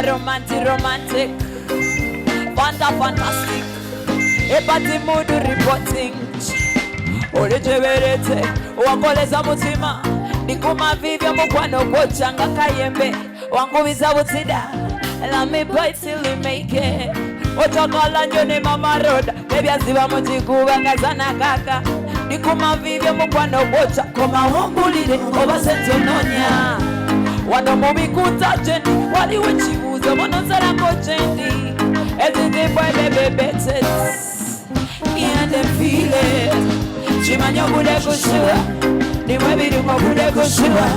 are romantic. Fantastic. Epati mudu reporting. Olejeberete. Wakoleza mutima. Nikuma vivyo mukwano kochanga kayembe. Wangubiza butida. Let me bite till you make it. Otokala njone mama road. Baby aziba mujikuba ngazana kaka. Nikuma vivyo mukwano kocha. Koma wongulire oba sento nonya. Wano mubikuta jendi. Wali wechibuza monozara kochendi. Everything boy baby better. And them feel it. Chimanya bude kushua. Ni webiru mo bude kushua.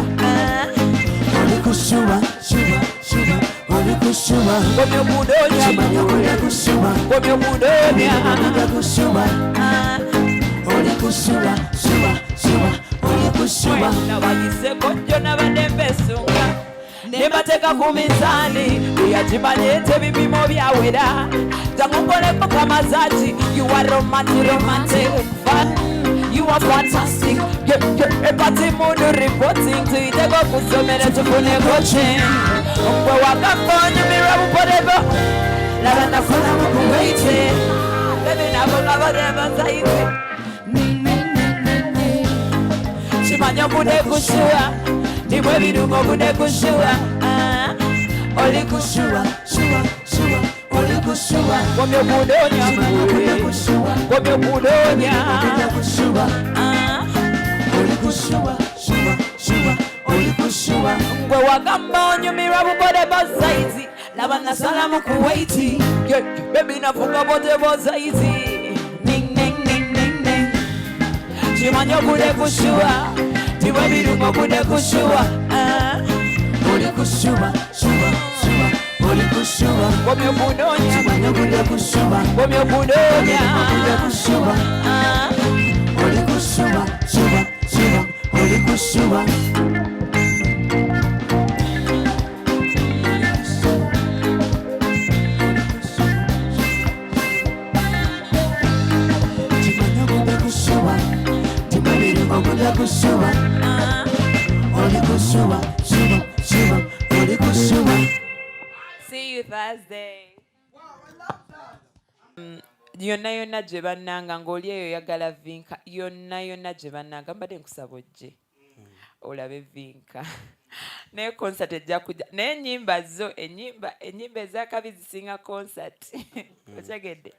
Bude kushua, shua, shua. Bude kushua. Bude budonya. Chimanya bude kushua. Bude budonya. Bude kushua. Bude kushua, shua, shua. Bude kushua. Na wajise konjo na vadembesunga. Nebateka kumizani. Uyajibanyete bipimo byawera. Tangongole kwa mazaji. You are romantic fun. You are fantastic. Epati mundu reporting. Tuitego kusomere tufune coaching. Mkwe wakafonye mirabu podebo. Lara nafuna mkuwaite. Baby nafunga podebo zaite. Chimanya bude kushua. Nimwe vidungo bude kushua. Oli kushua, shua, shua. Oli kushua, komyo budonya, komyo kushua, komyo budonya, komyo kushua, oli kushua, shua, shua, oli kushua. Ngwe wagamba onyumira bubode bozaizi, nabana salamu kuwaiti, baby nafunga bote bozaizi, ning ning ning ning ning. Chimanyo bude kushua, tiwe birungo bude kushua, oli kushua, shua, shua. Oli kushua, komyo budonya, chimanya bude kushua, komyo budonya, bude kushua, oli kushua, shua, shua, oli kushua. Chimanya bude kushua, timabiri bude kushua, oli kushua, shua, shua, oli kushua. See you Thursday. Wow, I love that. Yonna gye bannanga ng'oli eyo yagala VINKA. Yonna gye bannanga mbadde nkusaba ojje. Olabe VINKA. Naye concert ejja kujja. Naye ennyimba zo, ennyimba ez'akabi zisinga concert. Otegedde?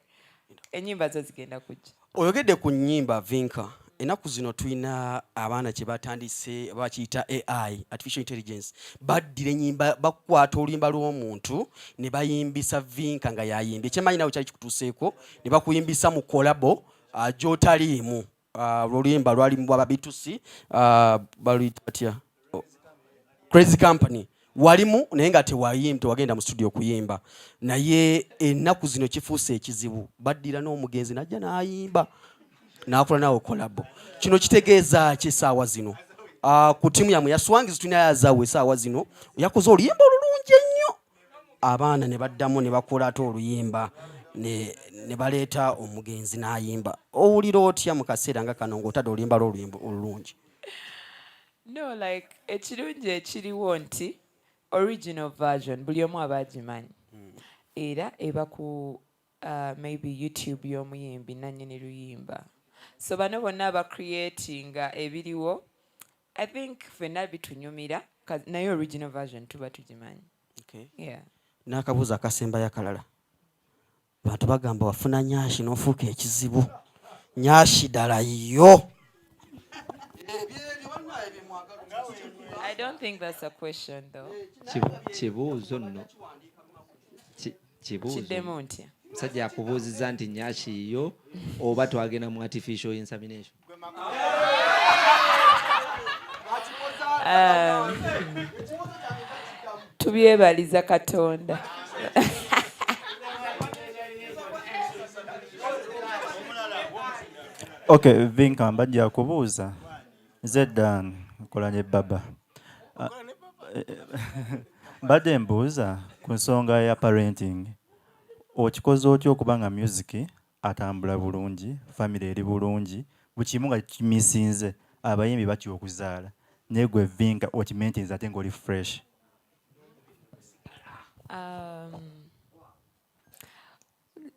Ennyimba zo zigenda kujja. Oyogedde ku nnyimba VINKA. Ennaku zino tulina abaana kye batandise bakiyita AI, artificial intelligence. Baddira ennyimba bakwata oluyimba lw'omuntu ne bayimbisa VINKA nga yayimbye. Ekyemanyi nawe kyali kikutuuseeko ne bakuyimbisa mu kolabo gy'otaliimu. Oluyimba lwali mu ababitusi baluyita batya? Crazy Company. Walimu naye nga tewagenda mu studio kuyimba. Naye ennaku zino kifuuse ekizibu. Baddira n'omugenzi najja n'ayimba. Nakola nawo kolabo. Kino kitegeeza ki saawa zino? Ku timu yamu ya Swangiz tulina yazaawe saawa zino. Yakoze oluyimba olulungi ennyo. Abaana ne baddamu ne bakola ate oluyimba ne baleeta omugenzi n'ayimba. Owulira otya mu kaseera nga kano ng'otadde oluyimba olulungi? No, like ekirungi ekiriwo nti original version buli omu abaagimanyi. Era eba ku maybe YouTube y'omuyimbi nannyini luyimba. So bano bonna aba creating ebiriwo. I think fenna bitunyumira naye original version tuba tugimanyi. Okay. Yeah. N'akabuuzo akasembayo akalala. Bantu bagamba wafuna nyaashi n'ofuuka ekizibu. Nyaashi ddala yo. I don't think that's a question though. Kibuuzo nno. Kibuuzo. Kiddemu ntya? Musajja akubuuzizza nti nyaashi yo oba twagenda mu artificial insemination. Tubyebaliza Katonda. Okay, VINKA mbajja kubuuza. Zeddan nkolanye baba. Mbadde mbuuza ku nsonga ya parenting. Okikoze otya okuba nga music atambula bulungi, family eri bulungi, bukimu nga kimisinze abayimbi batya okuzaala. Naye gwe VINKA okimaintains ate ng'oli fresh.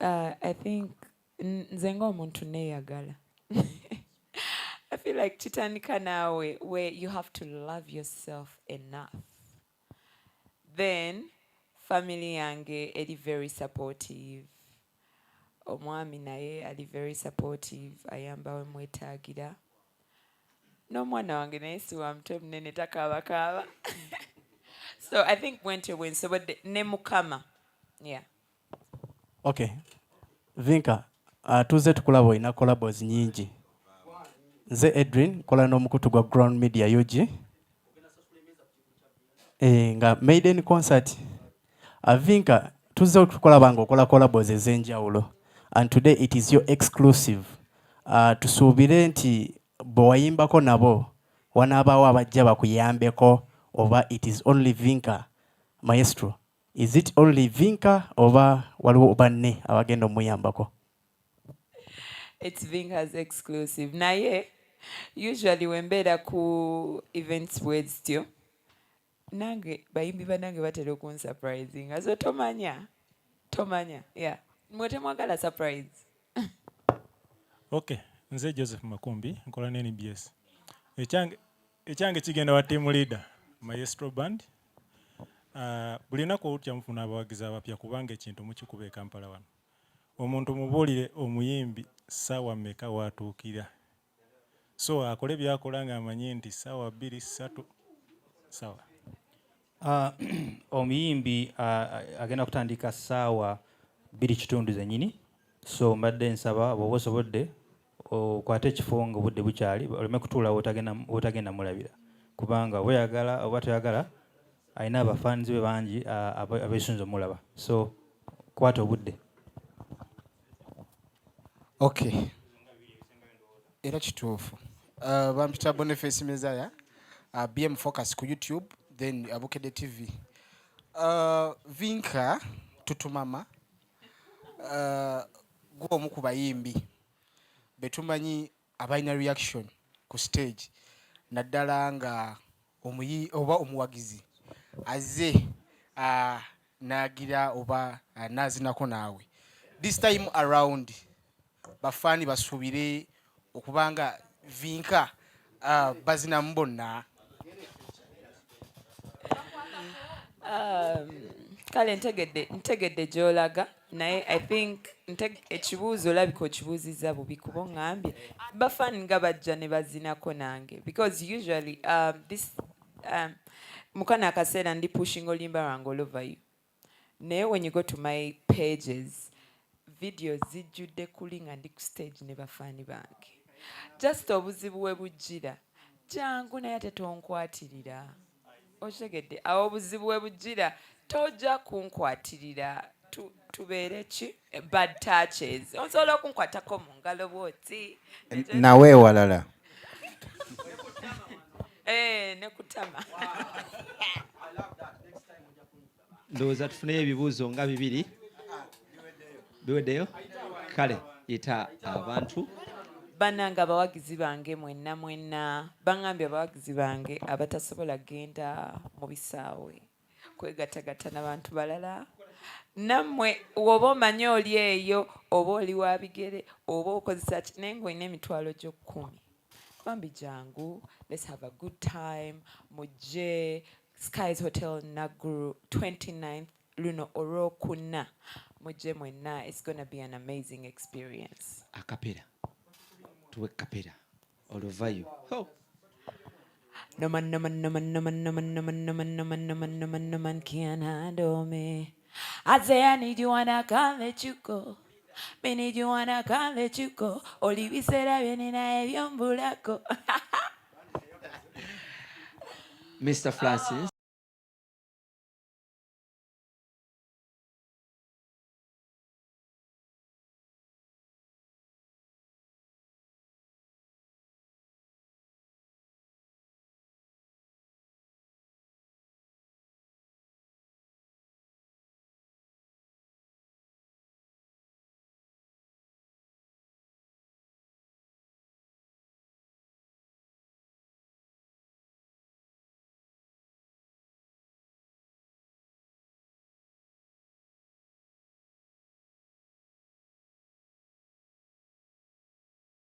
I think nze ng'omuntu neeyagala. I feel like kitandika naawe where you have to love yourself enough. Then family yange eri very supportive. Omwami naye ali very supportive, ayamba we mwetaagira. N'omwana wange naye si wa mutwe munene takaabakaaba. So I think when nsobodde ne Mukama. Yeah. Okay. Vinka, tuze tukulaba olina collabos nyingi. Nze Edwin, kola n'omukutu gwa Ground Media UG. Nga maiden concert. Vinka, tuze tukulaba ng'okola collabos ez'enjawulo. And today it is your exclusive. Tusuubire nti bwe wayimbako nabo wanaabaawo abajja bakuyambeko oba it is only Vinka, Maestro. Is it only Vinka oba waliwo banne abagenda omuyambako? It's Vinka's exclusive. Naye, usually wembeera ku events bwezityo, nange bayimbi banange batera okunsurprising. So tomanya. Yeah. Mwe temwagala surprise. Okay. Nze Joseph Makumbi, nkola ne NBS. Ecyange kigenda wa team leader, Maestro Band. Bulina ko utya mfuna abawagizi abapya kubanga ekintu mukikuba e Kampala wano. Omuntu mubuulire omuyimbi sawa mmeka watuukira. So akole byakola nga amanyi nti sawa 2 3 sawa. Omuyimbi agenda kutandika saawa 2 kitundu zennyini. So mbadde nsaba bw'oba osobodde okwate ekifo nga obudde bukyali oleme kutuula wotagenda mulabira kubanga oyagala oba toyagala alina abafaanizi be bangi abeesunza omulaba. So kwata obudde. Okay. Era kituufu. Bampita Boniface Mezaya, BM Focus ku YouTube, then Agogode TV. Vinka tutumama gwomu ku bayimbi betumanyi abalina reaction ku stage naddala nga oba omuwagizi azze nagira oba nazinako naawe. This time around bafani basuubire okubanga Vinka bazina mbonna. Kale ntegedde gy'olaga naye I think ekibuuzo olabika okibuuzizza bubi kuba ngambye bafani nga bajja ne bazinako nange because usually this mukana akaseera ndi pushing oluyimba lwange all over you naye when you go to my pages videos zijjudde kuli nga ndi ku stage ne bafani bange just obuzibu we bujjira jangu naye ate tonkwatirira otegedde awo obuzibu we bujjira tojja kunkwatirira tubeere ki bad touches osobola okunkwatako mu ngalo bwoti nawe walala ne kutama. Ndowooza tufuneyo ebibuuzo nga 2 biweddeyo. Kale yita abantu Bannange abawagizi bange mwenna bangambye abawagizi bange abatasobola genda mu bisaawe kwegattagatta n'abantu balala nammwe woba omanyi oli eyo oba oli wa bigere oba okozesa naye ng'olina emitwalo gyo 10 bambi jangu let's have a good time mujje Skyz Hotel Naguru 29th luno olwokuna mujje mwenna. It's gonna be an amazing experience. akapera tuwe kapera oluvayo. No man can't handle me. I say I need you and I can't let you go. Me need you and I can't let you go. Oli bisera byenina ebyombulako. Mr. Francis